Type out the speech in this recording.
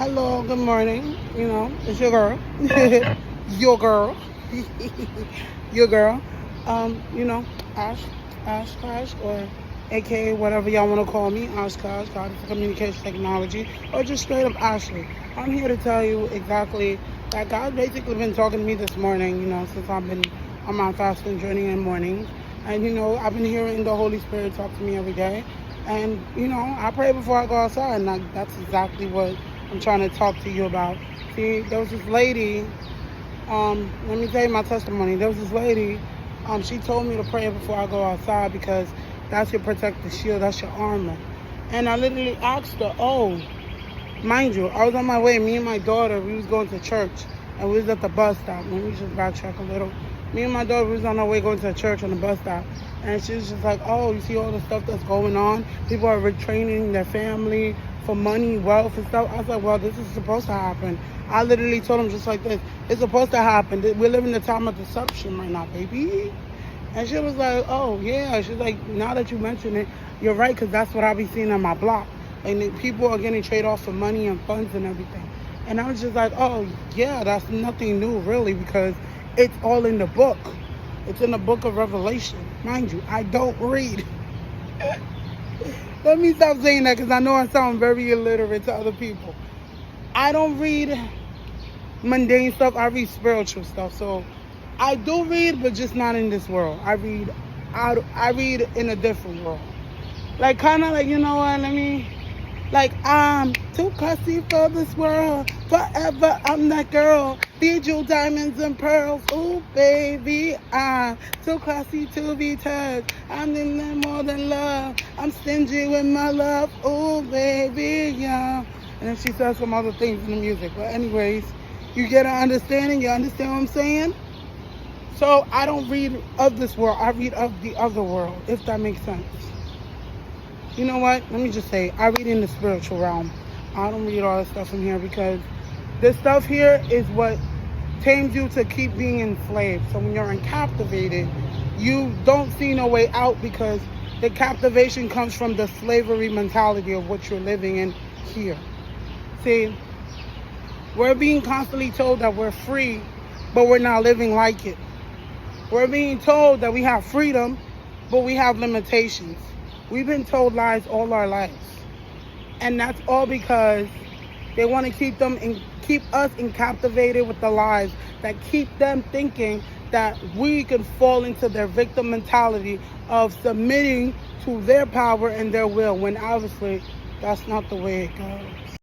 Hello, good morning. It's your girl. Your girl. Your girl. Ash, Ash Cash, or AKA whatever y'all want to call me, Ash Cash, God for Communication Technology, or just straight up Ashley. I'm here to tell you exactly that God basically been talking to me this morning, since I've been on my fasting journey in the morning. And, I've been hearing the Holy Spirit talk to me every day. And, I pray before I go outside, and that's exactly what I'm trying to talk to you about. See, there was this lady, let me tell you my testimony. There was this lady, she told me to pray before I go outside because that's your protective shield, that's your armor. And I literally asked her, mind you, I was on my way, me and my daughter, we was going to church, and we was at the bus stop. Let me just backtrack a little. Me and my daughter, we was on our way going to church on the bus stop, and she was just like, you see all the stuff that's going on? People are retraining their family for money, wealth, and stuff. I was like, well, this is supposed to happen. I literally told them just like this, it's supposed to happen. We're living in the time of deception right now, baby. And she was like, yeah. She's like, now that you mention it, you're right, because that's what I be seeing on my block. And people are getting trade off for money and funds and everything. And I was just like, yeah, that's nothing new, really, because it's all in the book. It's in the book of Revelation. Mind you, I don't read. Let me stop saying that because I know I sound very illiterate to other people. I don't read mundane stuff. I read spiritual stuff. So I do read, but just not in this world. I read in a different world. Like, kind of like, you know what, I'm too classy for this world. Forever, I'm that girl. Feed you diamonds and pearls. Ooh, baby, I'm too classy to be touched. I'm in there more than love. I'm stingy with my love. Ooh, baby, yeah. And then she says some other things in the music. But anyways, you get an understanding? You understand what I'm saying? So I don't read of this world. I read of the other world, if that makes sense. You know what? Let me just say, I read in the spiritual realm. I don't read all this stuff in here because this stuff here is what tames you to keep being enslaved. So when you're captivated, you don't see no way out because the captivation comes from the slavery mentality of what you're living in here. See, we're being constantly told that we're free, but we're not living like it. We're being told that we have freedom, but we have limitations. We've been told lies all our lives. And that's all because they want to keep us captivated with the lies that keep them thinking that we can fall into their victim mentality of submitting to their power and their will, when obviously that's not the way it goes.